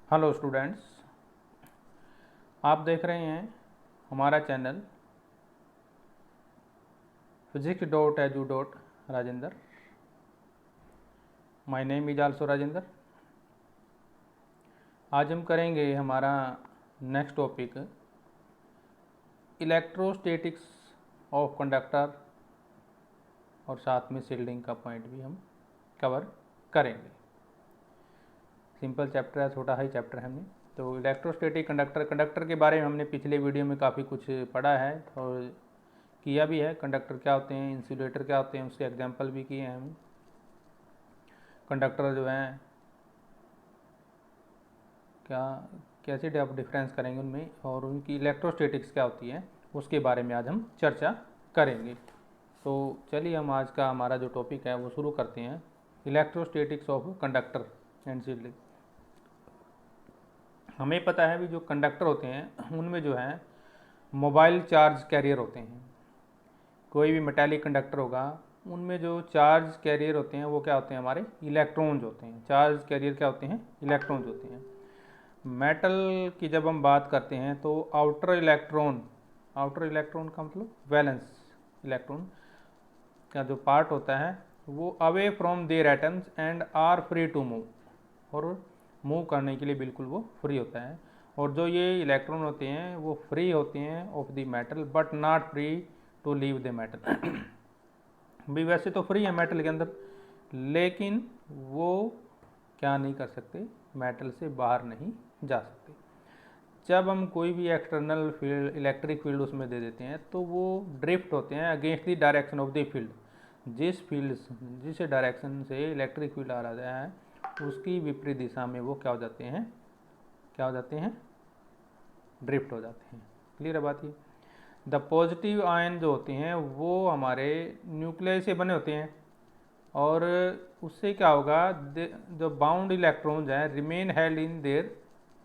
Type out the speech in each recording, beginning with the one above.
Hello students, आप देख रहे हैं हमारा channel physics.edu.rajendra। My name is also Rajendra. आज हम करेंगे हमारा next topic electrostatics of conductor और साथ में शील्डिंग का पॉइंट भी हम कवर करेंगे। सिंपल चैप्टर है, छोटा ही चैप्टर है हमने। तो इलेक्ट्रोस्टैटिक कंडक्टर के बारे में हमने पिछले वीडियो में काफ़ी कुछ पढ़ा है और किया भी है। कंडक्टर क्या होते हैं, इंसुलेटर क्या होते हैं, उसके एग्जाम्पल भी किए हैं हम। कंडक्टर जो हैं क्या कैसे आप डिफरेंस करेंगे उनमें, और उनकी इलेक्ट्रोस्टैटिक्स क्या होती है उसके बारे में आज हम चर्चा करेंगे। तो चलिए हम आज का हमारा जो टॉपिक है वो शुरू करते हैं, electrostatics of conductor and shielding. हमें पता है भी जो कंडक्टर होते हैं उनमें जो है मोबाइल चार्ज कैरियर होते हैं। कोई भी मेटालिक कंडक्टर होगा उनमें जो चार्ज कैरियर होते हैं वो क्या होते हैं, हमारे इलेक्ट्रॉन्स होते हैं। चार्ज कैरियर क्या होते हैं, इलेक्ट्रॉन्स होते हैं। मेटल की जब हम बात करते हैं तो आउटर इलेक्ट्रॉन का मतलब वैलेंस इलेक्ट्रॉन का जो पार्ट होता है वो away from there atoms and are free to move, और मूव करने के लिए बिल्कुल वो फ्री होता है। और जो ये इलेक्ट्रॉन होते हैं वो फ्री होते हैं of the metal but not free to leave the metal. भी वैसे तो फ्री है मेटल के अंदर, लेकिन वो क्या नहीं कर सकते, मेटल से बाहर नहीं जा सकते। जब हम कोई भी एक्सटर्नल फील्ड, इलेक्ट्रिक फील्ड उसमें दे देते हैं तो वो ड्रिफ्ट होते हैं against the direction of the field. जिस डायरेक्शन से इलेक्ट्रिक फील्ड आ रहा है उसकी विपरीत दिशा में वो क्या हो जाते हैं, ड्रिफ्ट हो जाते हैं। क्लियर है बात ये। द पॉजिटिव आयन जो होते हैं वो हमारे न्यूक्लियस से बने होते हैं, और उससे क्या होगा, जो बाउंड इलेक्ट्रॉन्स हैं remain held in their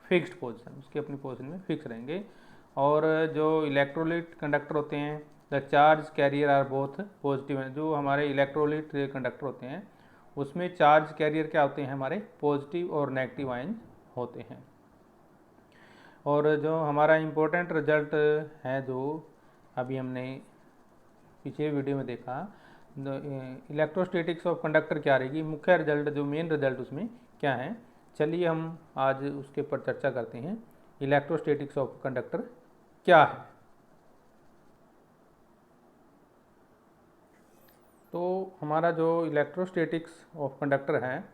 fixed position, उसके अपनी पोजीशन में फिक्स रहेंगे। और जो इलेक्ट्रोलाइट कंडक्टर होते हैं the charge carrier are both positive हैं। जो हमारे इलेक्ट्रोलाइट कंडक्टर होते हैं उसमें चार्ज कैरियर क्या होते हैं, हमारे पॉजिटिव और नेगेटिव आयन होते हैं। और जो हमारा इम्पोर्टेंट रिजल्ट है जो अभी हमने पिछले वीडियो में देखा, इलेक्ट्रोस्टैटिक्स ऑफ कंडक्टर क्या रहेगी, मुख्य रिजल्ट जो मेन रिजल्ट उसमें क्या है। चलिए हम आज उसके ऊपर चर्चा करते हैं, इलेक्ट्रोस्टैटिक्स ऑफ कंडक्टर क्या है। तो हमारा जो इलेक्ट्रोस्टैटिक्स ऑफ कंडक्टर है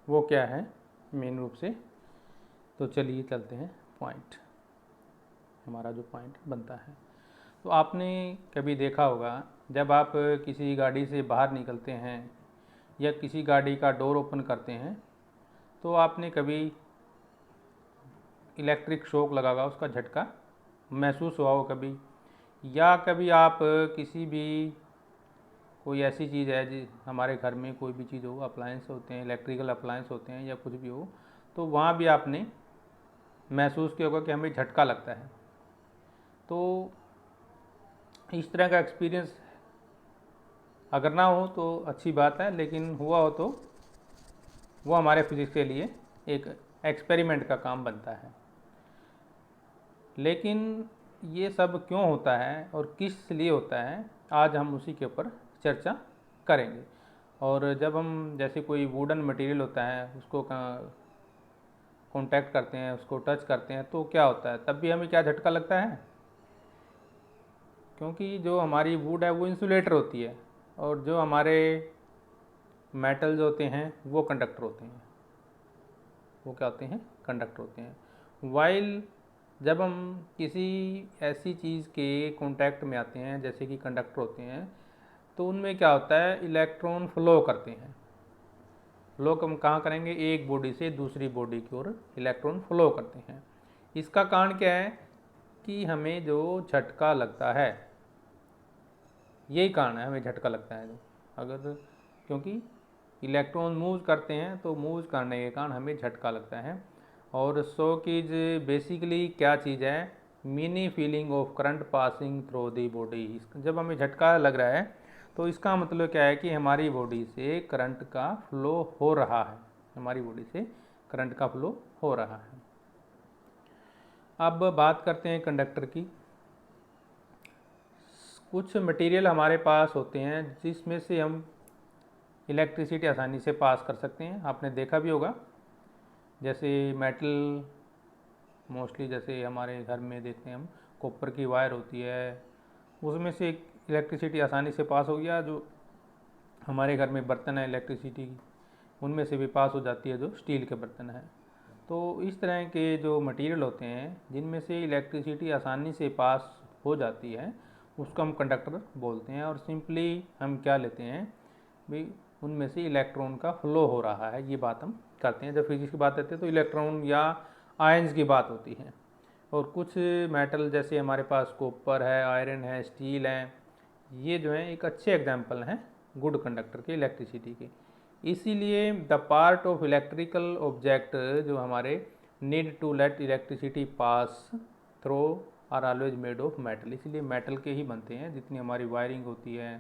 वो क्या है मेन रूप से। तो चलिए चलते हैं पॉइंट, हमारा जो पॉइंट बनता है। तो आपने कभी देखा होगा जब आप किसी गाड़ी से बाहर निकलते हैं या किसी गाड़ी का डोर ओपन करते हैं तो आपने कभी इलेक्ट्रिक शॉक लगा होगा, उसका झटका महसूस हुआ हो कभी। या कभी आप किसी भी कोई ऐसी चीज़ है जी हमारे घर में कोई भी चीज़ हो, अप्लायंस होते हैं, इलेक्ट्रिकल अप्लायंस होते हैं या कुछ भी हो, तो वहाँ भी आपने महसूस किया होगा कि हमें झटका लगता है। तो इस तरह का एक्सपीरियंस अगर ना हो तो अच्छी बात है, लेकिन हुआ हो तो वो हमारे फिजिक्स के लिए एक एक्सपेरिमेंट का काम बनता है। लेकिन ये सब क्यों होता है और किस लिए होता है, आज हम उसी के ऊपर चर्चा करेंगे। और जब हम जैसे कोई वुडन मटेरियल होता है उसको कांटेक्ट करते हैं, उसको टच करते हैं तो क्या होता है, तब भी हमें क्या झटका लगता है, क्योंकि जो हमारी वुड है वो इंसुलेटर होती है और जो हमारे मेटल जो होते हैं वो कंडक्टर होते हैं। वो क्या होते हैं, कंडक्टर होते हैं। वाइल जब हम किसी ऐसी चीज़ के कांटेक्ट में आते हैं जैसे कि कंडक्टर होते हैं तो उनमें क्या होता है, इलेक्ट्रॉन फ्लो करते हैं। फ्लो हम कहाँ करेंगे, एक बॉडी से दूसरी बॉडी की ओर इलेक्ट्रॉन फ्लो करते हैं। इसका कारण क्या है कि हमें जो झटका लगता है, यही कारण है हमें झटका लगता है। अगर क्योंकि इलेक्ट्रॉन मूव करते हैं तो मूव करने के कारण हमें झटका लगता है। और शॉक इज बेसिकली क्या चीज़ है, mini feeling of current passing through the body. जब हमें झटका लग रहा है तो इसका मतलब क्या है कि हमारी बॉडी से करंट का फ्लो हो रहा है, हमारी बॉडी से करंट का फ्लो हो रहा है। अब बात करते हैं कंडक्टर की। कुछ मटेरियल हमारे पास होते हैं जिसमें से हम इलेक्ट्रिसिटी आसानी से पास कर सकते हैं, आपने देखा भी होगा। जैसे मेटल, मोस्टली जैसे हमारे घर में देखते हैं हम, कॉपर की वायर होती है, उसमें से इलेक्ट्रिसिटी आसानी से पास हो गया। जो हमारे घर में बर्तन है इलेक्ट्रिसिटी की, उनमें से भी पास हो जाती है जो स्टील के बर्तन हैं। तो इस तरह के जो मटेरियल होते हैं जिनमें से इलेक्ट्रिसिटी आसानी से पास हो जाती है, उसको हम कंडक्टर बोलते हैं। और सिंपली हम क्या लेते हैं भाई, उनमें से इलेक्ट्रॉन का फ्लो हो रहा है, ये बात हम करते हैं। जब फिजिक्स की बात करते हैं तो इलेक्ट्रॉन या आयंस की बात होती है। और कुछ मेटल जैसे हमारे पास कॉपर है, आयरन है, स्टील है, ये जो है एक अच्छे एग्जाम्पल हैं गुड कंडक्टर के इलेक्ट्रिसिटी के। इसीलिए the part of electrical object जो हमारे need to let electricity pass through are always made of metal. इसीलिए मेटल के ही बनते हैं जितनी हमारी वायरिंग होती है,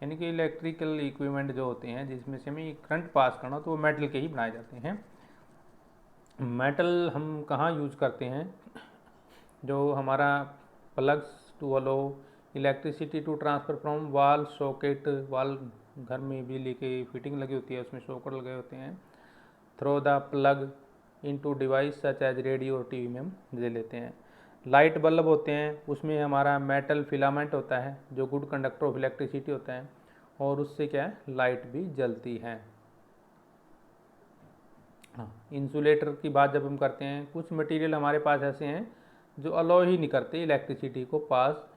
यानी कि इलेक्ट्रिकल इक्विपमेंट जो होते हैं जिसमें से हमें करंट पास करना, तो वो मेटल के ही बनाए जाते हैं। मेटल हम कहाँ यूज करते हैं, जो हमारा plugs to allow electricity to transfer from wall socket, wall घर में बिजली की फिटिंग लगी होती है, उसमें सॉकेट लगे होते हैं, through the plug into device such as radio और टीवी में हम ले लेते हैं। लाइट बल्ब होते हैं, उसमें हमारा मेटल फिलामेंट होता है जो गुड कंडक्टर ऑफ इलेक्ट्रिसिटी होता है, और उससे क्या है, लाइट भी जलती है। हाँ, इंसुलेटर की बात जब हम करते हैं, कुछ मटेरियल हमारे पास ऐसे हैं जो अलो ही नहीं करते इलेक्ट्रिसिटी को पास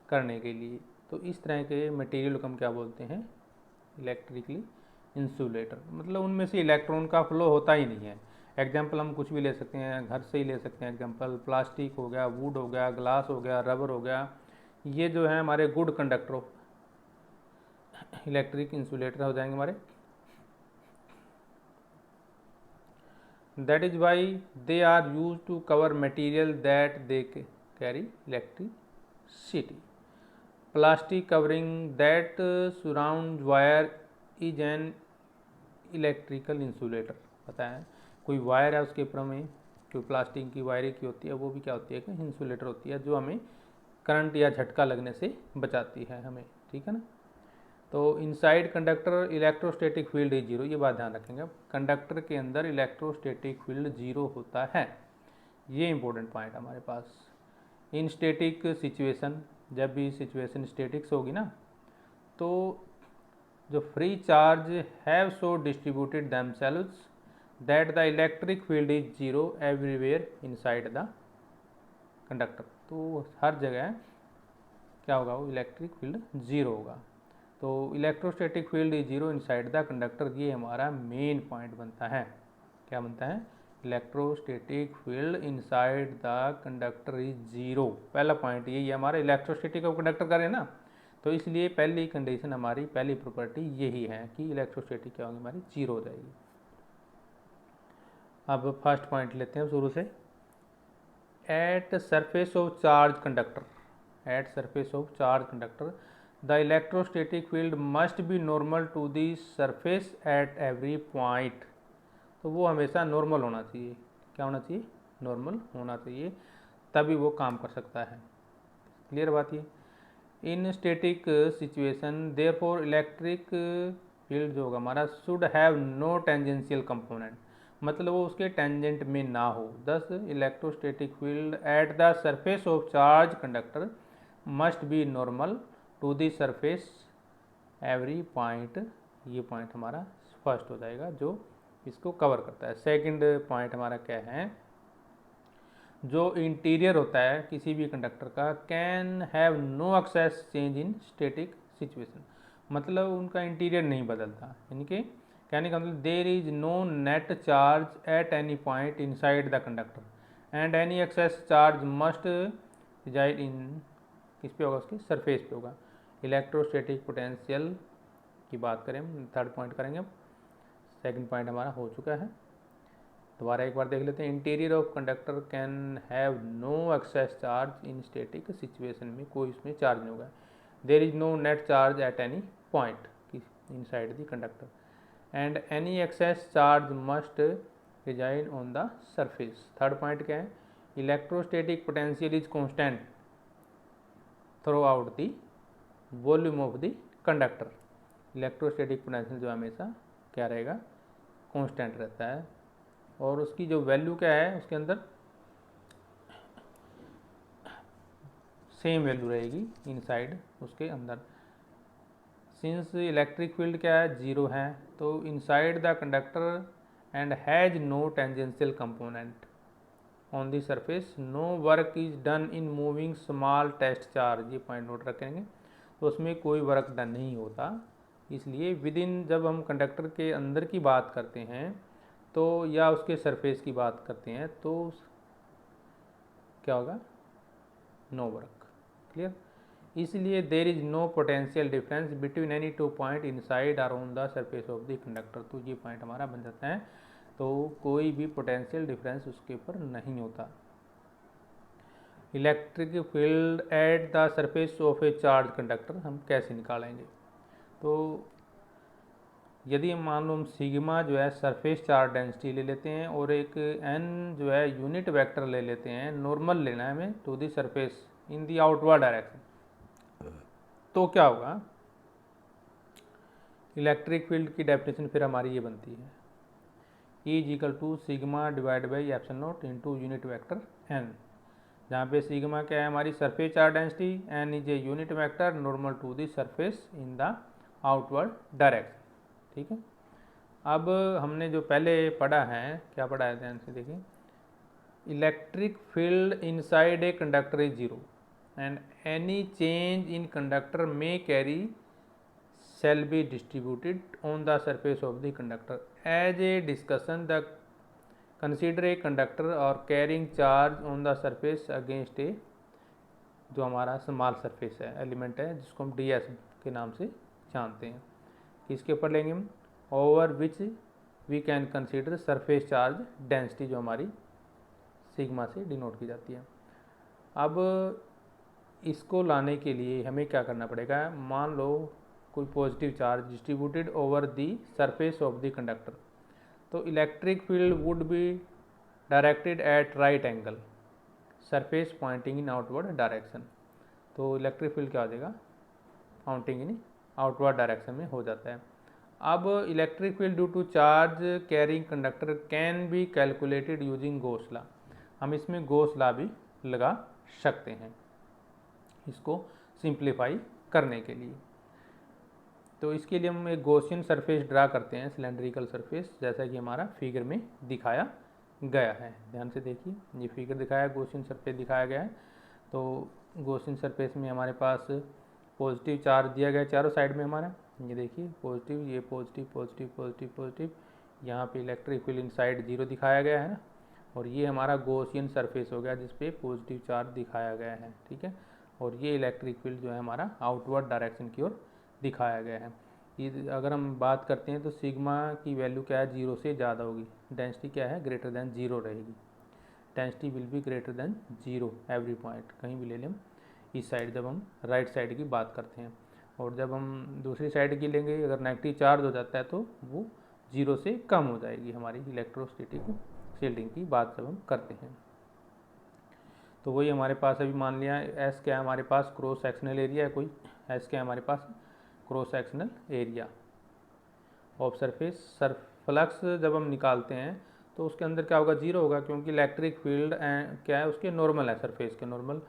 करने के लिए, तो इस तरह के मटेरियल को हम क्या बोलते हैं, इलेक्ट्रिकली इंसुलेटर। मतलब उनमें से इलेक्ट्रॉन का फ्लो होता ही नहीं है। एग्जाम्पल हम कुछ भी ले सकते हैं, घर से ही ले सकते हैं एग्जाम्पल, प्लास्टिक हो गया, वुड हो गया, ग्लास हो गया, रबर हो गया, ये जो है हमारे good conductor of electric insulator हो जाएंगे हमारे। That is why they are use to cover material that they carry electricity. Plastic covering that surround wire is an electrical insulator. पता है, कोई वायर है उसके ऊपर हमें कोई प्लास्टिक की वायरिंग की होती है, वो भी क्या होती है कि इंसुलेटर होती है, जो हमें करंट या झटका लगने से बचाती है हमें, ठीक है ना। तो inside conductor electrostatic field is zero, ये बात ध्यान रखेंगे। अब कंडक्टर के अंदर इलेक्ट्रोस्टैटिक फील्ड जीरो होता है, ये इंपॉर्टेंट पॉइंट हमारे पास। इन स्टैटिक सिचुएशन, जब भी सिचुएशन स्टैटिक्स होगी ना, तो जो free charge have so distributed themselves that the electric field is zero everywhere inside the conductor. तो हर जगह क्या होगा, वो इलेक्ट्रिक फील्ड जीरो होगा। तो electrostatic field is zero inside the conductor, ये हमारा मेन पॉइंट बनता है। क्या बनता है, electrostatic field inside the conductor is zero. पहला पॉइंट यही है हमारा, इलेक्ट्रोस्टैटिक ऑफ कंडक्टर करें ना, तो इसलिए पहली कंडीशन हमारी, पहली प्रॉपर्टी यही है कि इलेक्ट्रोस्टैटिक क्या होगी हमारी, जीरो हो जाएगी। अब फर्स्ट पॉइंट लेते हैं शुरू से। At surface of charge conductor, at surface of charge conductor the electrostatic field must be normal to the surface at every point. तो वो हमेशा नॉर्मल होना चाहिए। क्या होना चाहिए, नॉर्मल होना चाहिए, तभी वो काम कर सकता है। क्लियर बात ये। In static situation therefore electric field जो होगा हमारा should have no tangential component, मतलब वो उसके टेंजेंट में ना हो। Thus electrostatic field at the surface of charge conductor must be normal to the surface every point. ये पॉइंट हमारा फर्स्ट हो जाएगा जो इसको कवर करता है। सेकंड पॉइंट हमारा क्या है, जो इंटीरियर होता है किसी भी कंडक्टर का, can have no excess change in static situation, मतलब उनका इंटीरियर नहीं बदलता। यानी कि कहने का मतलब there is no net charge at any point inside the conductor and any excess charge must reside in, किस पे होगा, उसकी सरफेस पे होगा। इलेक्ट्रोस्टैटिक पोटेंशियल की बात करें, थर्ड पॉइंट करेंगे अब। सेकंड पॉइंट हमारा हो चुका है, दोबारा एक बार देख लेते हैं। Interior of conductor can have no excess charge in static situation, में कोई इसमें चार्ज नहीं होगा। There is no net charge at any point inside the conductor and any excess charge must reside on the surface. Third point क्या है, electrostatic potential is constant throughout the volume of the conductor. Electrostatic potential जो हमेशा क्या रहेगा, constant रहता है, और उसकी जो वैल्यू क्या है उसके अंदर सेम वैल्यू रहेगी इनसाइड उसके अंदर। सिंस इलेक्ट्रिक फील्ड क्या है, जीरो है, तो inside the conductor and has no tangential component on the surface no work is done in moving small test charge. ये पॉइंट नोट रखेंगे, तो उसमें कोई वर्क डन नहीं होता। इसलिए विद इन जब हम कंडक्टर के अंदर की बात करते हैं तो या उसके सरफेस की बात करते हैं तो क्या होगा, नो वर्क। क्लियर। इसलिए there is no potential difference between any two point inside और on the surface of the conductor. तो ये पॉइंट हमारा बन जाता है, तो कोई भी पोटेंशियल डिफरेंस उसके ऊपर नहीं होता। Electric field at the surface of A charge conductor हम कैसे निकालेंगे, तो यदि हम मान लो हम सिग्मा जो है सरफेस चार्ज डेंसिटी ले लेते हैं और एक एन जो है यूनिट वेक्टर ले लेते हैं, नॉर्मल लेना है हमें to the surface in the outward direction, तो क्या होगा, इलेक्ट्रिक फील्ड की डेफिनेशन फिर हमारी ये बनती है, E is equal to sigma divide by epsilon naught into unit vector N, जहाँ पे सिग्मा क्या है हमारी surface charge density, N is a unit vector normal to the surface in the outward direction. ठीक है। अब हमने जो पहले पढ़ा है, क्या पढ़ा है ध्यान से देखिए, electric field inside A conductor is zero and any change in conductor में carry shall be distributed on the surface of the conductor. As a discussion, the consider a conductor or carrying charge on the surface against a, जो हमारा small surface है element है जिसको हम ds के नाम से जानते हैं, किसके ऊपर लेंगे हम, over which we can consider surface charge density जो हमारी सिग्मा से डिनोट की जाती है। अब इसको लाने के लिए हमें क्या करना पड़ेगा, मान लो कोई positive charge distributed over the surface of the conductor, तो electric field would be directed at right angle surface pointing in outward direction. तो इलेक्ट्रिक फील्ड क्या हो जाएगा, पॉइंटिंग इन आउटवर्ड डायरेक्शन में हो जाता है। अब electric field due to charge carrying conductor can be calculated using Gauss law. हम इसमें गॉस लॉ भी लगा सकते हैं इसको सिंप्लीफाई करने के लिए। तो इसके लिए हम एक गॉसियन सरफेस ड्रा करते हैं, सिलेंड्रिकल सरफेस, जैसा कि हमारा फिगर में दिखाया गया है। ध्यान से देखिए, ये फिगर दिखाया, गॉसियन सरफेस दिखाया गया है। तो गॉसियन सरफेस में हमारे पास पॉजिटिव चार्ज दिया गया है चारों साइड में हमारा, ये देखिए पॉजिटिव, ये पॉजिटिव पॉजिटिव पॉजिटिव पॉजिटिव, यहाँ पे इलेक्ट्रिक फील्ड इनसाइड जीरो दिखाया गया है ना, और ये हमारा गॉसियन सरफेस हो गया जिसपे पॉजिटिव चार्ज दिखाया गया है। ठीक है, और ये इलेक्ट्रिक फील्ड जो है हमारा आउटवर्ड डायरेक्शन की ओर दिखाया गया है। ये अगर हम बात करते हैं तो सिग्मा की वैल्यू क्या है, जीरो से ज़्यादा होगी, डेंसिटी क्या है, ग्रेटर देन जीरो रहेगी, density will be greater than zero every point, कहीं भी ले लें इस साइड जब हम राइट साइड की बात करते हैं, और जब हम दूसरी साइड की लेंगे अगर नेगेटिव चार्ज हो जाता है तो वो जीरो से कम हो जाएगी हमारी इलेक्ट्रोस्टैटिक शील्डिंग की बात जब हम करते हैं। तो वही हमारे पास अभी मान लिया एस क्या है हमारे पास, क्रॉस सेक्शनल एरिया है कोई, एस क्या है हमारे पास, cross sectional area of surface. Flux जब हम निकालते हैं तो उसके अंदर क्या होगा, जीरो होगा, क्योंकि इलेक्ट्रिक फील्ड क्या है उसके नॉर्मल है, सरफेस के नॉर्मल,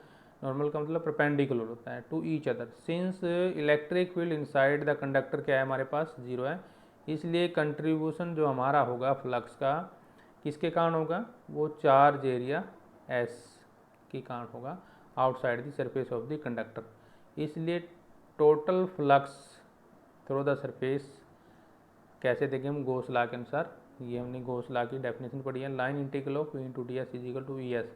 नॉर्मल का मतलब परपेंडिकुलर होता है to each other. Since electric field inside the conductor क्या है हमारे पास, जीरो है, इसलिए कंट्रीब्यूशन जो हमारा होगा फ्लक्स का किसके कारण होगा, वो चार्ज एरिया एस के कारण होगा outside the surface of the conductor. इसलिए total flux through the surface कैसे देखें हम, गॉस लॉ के अनुसार, ये हमने गॉस लॉ की डेफिनेशन पढ़ी है, line integral of into D S is equal to E S,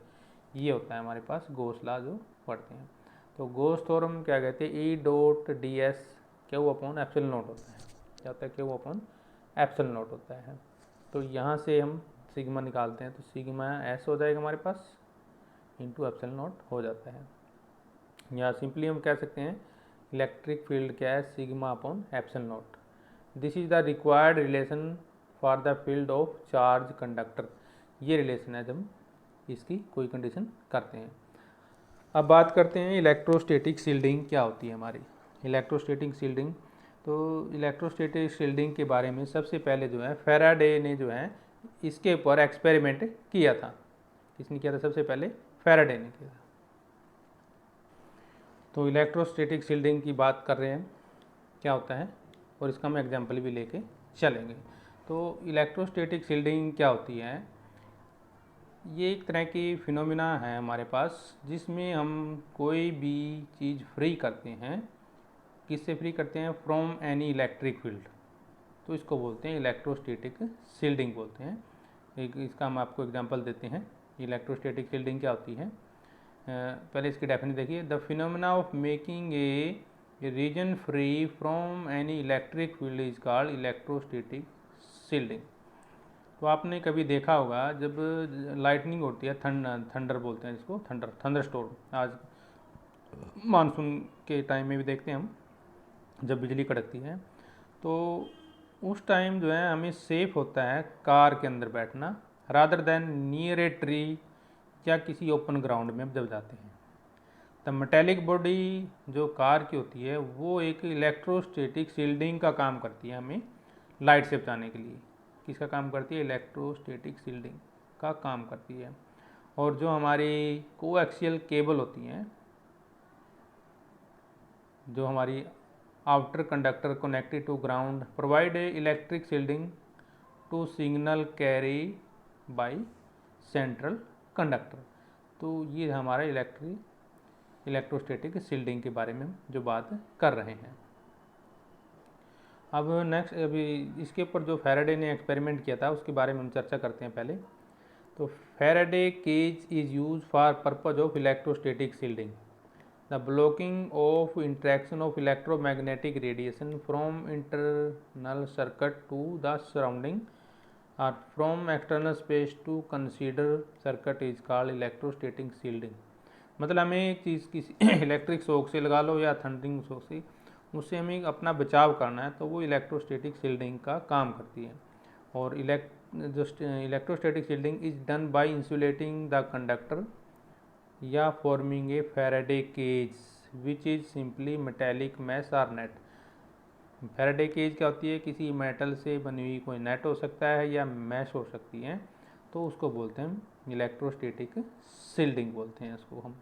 ये होता है हमारे पास गॉस लॉ जो पढ़ते हैं। तो गॉस थ्योरम क्या कहते हैं, E dot D S Q upon epsilon not होता है, क्या होता है, क्यू अपॉन एप्सिलॉन नॉट होता है। तो यहाँ से हम सिग्मा निकालते हैं, तो सिग्मा एस हो जाएगा हमारे पास इंटू एप्सिलॉन नॉट हो जाता है, या सिंपली हम कह सकते हैं इलेक्ट्रिक फील्ड क्या है, sigma upon epsilon not. This is the required relation for the field of charge conductor. ये रिलेशन है जब हम इसकी कोई कंडीशन करते हैं। अब बात करते हैं इलेक्ट्रोस्टैटिक शील्डिंग क्या होती है हमारी। इलेक्ट्रोस्टैटिक शील्डिंग, तो इलेक्ट्रोस्टैटिक शील्डिंग के बारे में सबसे पहले जो है फैराडे ने जो है इसके ऊपर एक्सपेरिमेंट किया था। किसने किया था? सबसे पहले फैराडे ने किया था। तो इलेक्ट्रोस्टैटिक शील्डिंग की बात कर रहे हैं क्या होता है, और इसका हम एग्जाम्पल भी लेके चलेंगे। तो इलेक्ट्रोस्टैटिक शील्डिंग क्या होती है? ये एक तरह की फिनोमिना है हमारे पास, जिसमें हम कोई भी चीज़ फ्री करते हैं। किससे फ्री करते हैं? From any electric field. तो इसको बोलते हैं इलेक्ट्रोस्टैटिक शील्डिंग बोलते हैं। एक इसका हम आपको एग्जांपल देते हैं। इलेक्ट्रोस्टैटिक शील्डिंग क्या होती है? पहले इसकी डेफिनेशन देखिए। The phenomena of making a region free from any electric field is called electrostatic shielding. तो आपने कभी देखा होगा जब लाइटनिंग होती है, थंडर बोलते हैं जिसको, थंडर स्टोर्म। आज मानसून के टाइम में भी देखते हैं हम, जब बिजली कड़कती है, तो उस टाइम जो है हमें सेफ होता है कार के अंदर बैठना, rather than near a tree या किसी ओपन ग्राउंड में जब जाते हैं। द मेटेलिक बॉडी जो कार की होती है वो एक इलेक्ट्रोस्टैटिक शील्डिंग का काम करती है हमें लाइट से बचाने के लिए। किसका काम करती है? इलेक्ट्रोस्टैटिक शील्डिंग का काम करती है। और जो हमारी कोएक्सियल केबल होती हैं, जो हमारी outer conductor connected to ground provide a electric shielding to signal carry by central conductor. तो ये हमारा इलेक्ट्रोस्टैटिक शील्डिंग के बारे में जो बात कर रहे हैं। अब नेक्स्ट, अभी इसके ऊपर जो फैराडे ने एक्सपेरिमेंट किया था उसके बारे में हम चर्चा करते हैं पहले। तो Faraday cage is use for purpose of electrostatic shielding the blocking of interaction of electromagnetic radiation from internal circuit to the surrounding और from external space to consider circuit is called electrostatic shielding. मतलब हमें एक चीज़ किसी electric shock से लगा लो या thundering shock से, उससे हमें अपना बचाव करना है, तो वो इलेक्ट्रोस्टैटिक शील्डिंग का काम करती है। और electrostatic shielding is done by insulating the conductor या forming a Faraday cage which is simply metallic mesh और नेट। फैराडे केज क्या होती है? किसी मेटल से बनी हुई कोई नेट हो सकता है या मैश हो सकती है, तो उसको बोलते हैं इलेक्ट्रोस्टैटिक शील्डिंग बोलते हैं इसको हम।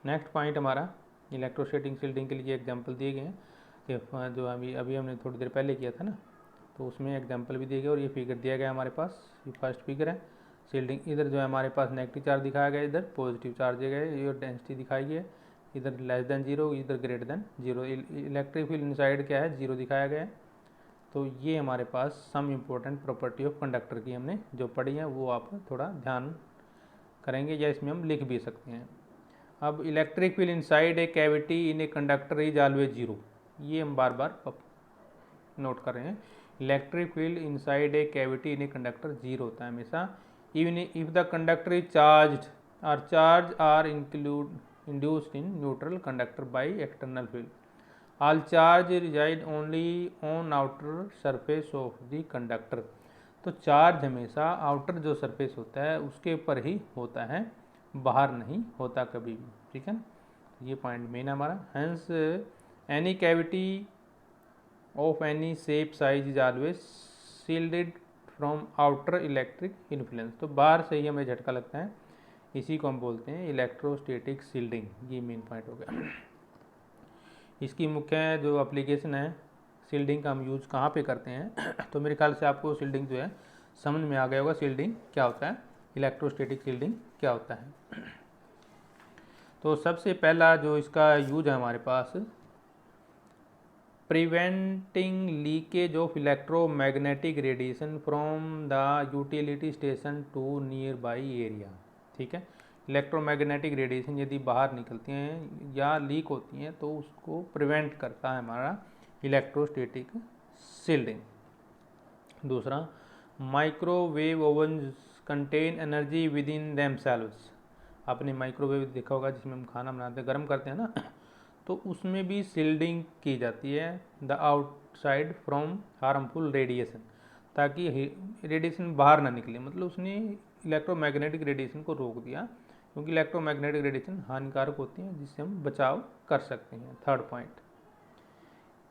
नेक्स्ट पॉइंट हमारा इलेक्ट्रोस्टैटिक शील्डिंग के लिए एग्जांपल दिए गए हैं कि जो अभी हमने थोड़ी देर पहले किया था ना, तो उसमें एग्जांपल भी दिए गए और ये फिगर दिया गया हमारे पास। ये फर्स्ट फिगर है शील्डिंग। इधर जो है हमारे पास नेगेटिव चार्ज दिखाया गया, इधर पॉजिटिव चार्ज दिया गया, ये डेंसिटी दिखाई है, इधर लेस देन जीरो, इधर greater than zero. Electric field inside क्या है? जीरो दिखाया गया है। तो ये हमारे पास some important property of conductor की हमने जो पढ़ी है वो आप थोड़ा ध्यान करेंगे, या इसमें हम लिख भी सकते हैं। अब electric field inside a cavity in a conductor is always zero, ये हम बार बार नोट कर रहे हैं। Electric field inside a cavity in a conductor zero होता है हमेशा, even if the conductor is charge or induced in neutral conductor by external field. All charge reside only on outer surface of the conductor. तो charge हमेशा outer जो surface होता है उसके ऊपर ही होता है, बाहर नहीं होता कभी भी। ठीक है ना, ये पॉइंट मेन है हमारा। Hence any cavity of any shape size is always shielded from outer electric influence. तो बाहर से ही हमें झटका लगता है, इसी को हम बोलते हैं इलेक्ट्रोस्टैटिक शील्डिंग। ये मेन पॉइंट हो गया। इसकी मुख्य जो एप्लीकेशन है शील्डिंग का, हम यूज़ कहाँ पे करते हैं तो मेरे ख्याल से आपको शील्डिंग जो है समझ में आ गया होगा, शील्डिंग क्या होता है, इलेक्ट्रोस्टैटिक शील्डिंग क्या होता है। तो सबसे पहला जो इसका यूज है हमारे पास, preventing leakage of electromagnetic radiation from the utility station to nearby area. ठीक है, इलेक्ट्रोमैग्नेटिक रेडिएशन यदि बाहर निकलती हैं या लीक होती हैं तो उसको प्रिवेंट करता है हमारा इलेक्ट्रोस्टैटिक शील्डिंग। दूसरा, microwave ओवन्स contain energy with in themselves. आपने माइक्रोवेव देखा होगा जिसमें हम खाना बनाते हैं, गर्म करते हैं ना, तो उसमें भी शील्डिंग की जाती है the outside from harmful radiation, ताकि रेडिएशन बाहर ना निकले। मतलब उसने इलेक्ट्रोमैग्नेटिक रेडिएशन को रोक दिया, क्योंकि इलेक्ट्रोमैग्नेटिक रेडिएशन हानिकारक होती है जिससे हम बचाव कर सकते हैं। Third point,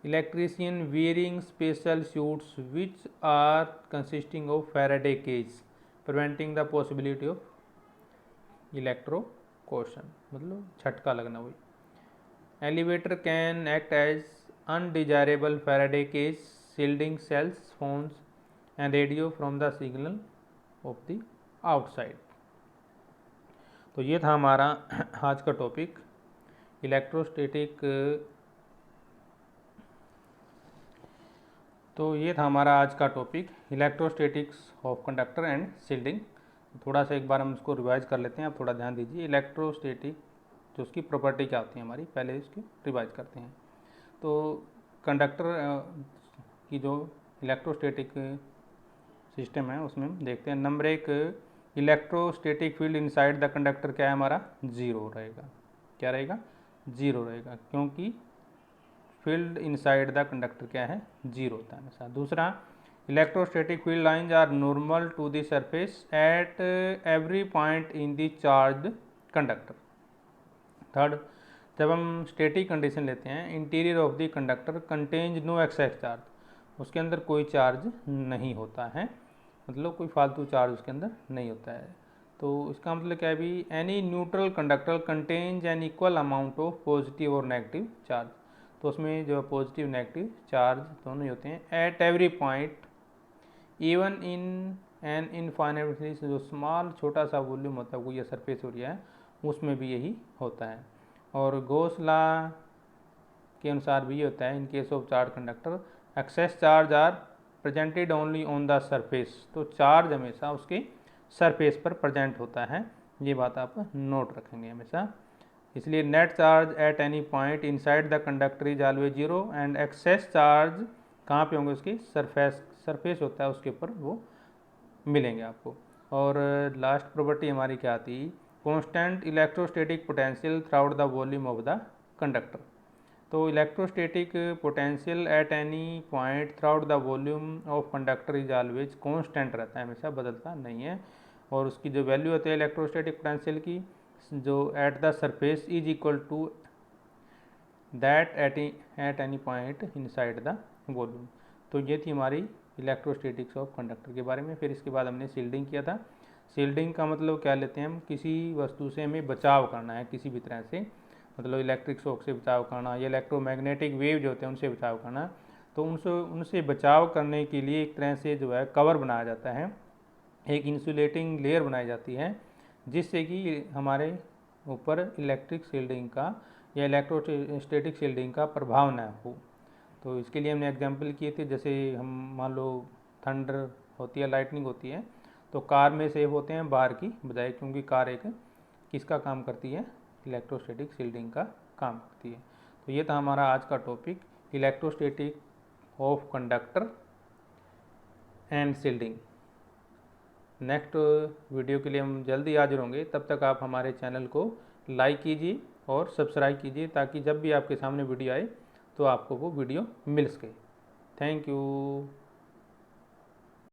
electrician wearing special suits which are consisting of Faraday cage preventing the possibility of electrocution, मतलब झटका लगना। वही elevator can act as undesirable Faraday cage shielding cells, phones and radio from the signal of the outside। तो ये था हमारा आज का टॉपिक इलेक्ट्रोस्टैटिक। तो ये था हमारा आज का topic electrostatics of conductor and shielding. थोड़ा सा एक बार हम इसको रिवाइज कर लेते हैं। आप थोड़ा ध्यान दीजिए, इलेक्ट्रोस्टैटिक जो उसकी प्रॉपर्टी क्या होती है हमारी, पहले इसकी रिवाइज करते हैं। तो कंडक्टर की जो इलेक्ट्रोस्टैटिक सिस्टम है उसमें हम देखते हैं। नंबर एक, electrostatic field inside the conductor क्या है हमारा, जीरो रहेगा। क्या रहेगा, जीरो रहेगा, क्योंकि फील्ड इनसाइड द कंडक्टर क्या है, जीरो होता है हमेशा। दूसरा, electrostatic field lines are normal to the surface at every point in the charge conductor. Third, जब हम स्टैटिक कंडीशन लेते हैं, interior of the conductor contains no excess charge, उसके अंदर कोई चार्ज नहीं होता है, मतलब कोई फालतू चार्ज उसके अंदर नहीं होता है। तो इसका मतलब क्या है भी, any neutral conductor contains an equal amount of positive और नेगेटिव चार्ज। तो उसमें जो पॉजिटिव नेगेटिव चार्ज दोनों ही होते हैं eight every point, even in an infinitely जो स्मॉल छोटा सा वॉल्यूम होता है वो, ये सरफेस एरिया है, उसमें भी यही होता है। और गॉस लॉ के अनुसार भी ये होता है, in case of charge conductor excess charge are presented only on the surface. तो चार्ज हमेशा उसके सरफेस पर प्रेजेंट होता है, ये बात आप नोट रखेंगे हमेशा। इसलिए net charge at any point inside the conductor is always zero and excess charge कहाँ पे होंगे, उसकी सरफेस होता है उसके ऊपर वो मिलेंगे आपको। और लास्ट प्रॉपर्टी हमारी क्या थी, constant electrostatic potential throughout the volume of the conductor. तो electrostatic potential at any point throughout the volume of conductor is always constant रहता है, हमेशा बदलता नहीं है। और उसकी जो वैल्यू होती है इलेक्ट्रोस्टैटिक पोटेंशियल की, जो at the surface is equal to that at any point inside the volume. तो ये थी हमारी इलेक्ट्रोस्टैटिक्स ऑफ कंडक्टर के बारे में। फिर इसके बाद हमने शील्डिंग किया था। शील्डिंग का मतलब क्या लेते हैं हम, किसी वस्तु से हमें बचाव करना है किसी भी तरह से, मतलब इलेक्ट्रिक शॉक से बचाव करना या इलेक्ट्रोमैग्नेटिक वेव जो होते हैं उनसे बचाव करना। तो उनसे बचाव करने के लिए एक तरह से जो है कवर बनाया जाता है, एक इंसुलेटिंग लेयर बनाई जाती है, जिससे कि हमारे ऊपर इलेक्ट्रिक शील्डिंग का या इलेक्ट्रोस्टैटिक शील्डिंग का प्रभाव न हो। तो इसके लिए हमने एग्जांपल किए थे, जैसे हम मान लो थंडर होती है, लाइटनिंग होती है, तो कार में सेव होते हैं बाहर की बजाय, क्योंकि कार एक किसका काम करती है, इलेक्ट्रोस्टैटिक शील्डिंग का काम करती है। तो ये था हमारा आज का topic electrostatic of conductor and shielding. Next video के लिए हम जल्दी हाजिर होंगे, तब तक आप हमारे चैनल को लाइक कीजिए और सब्सक्राइब कीजिए, ताकि जब भी आपके सामने वीडियो आए तो आपको वो वीडियो मिल सके। Thank you.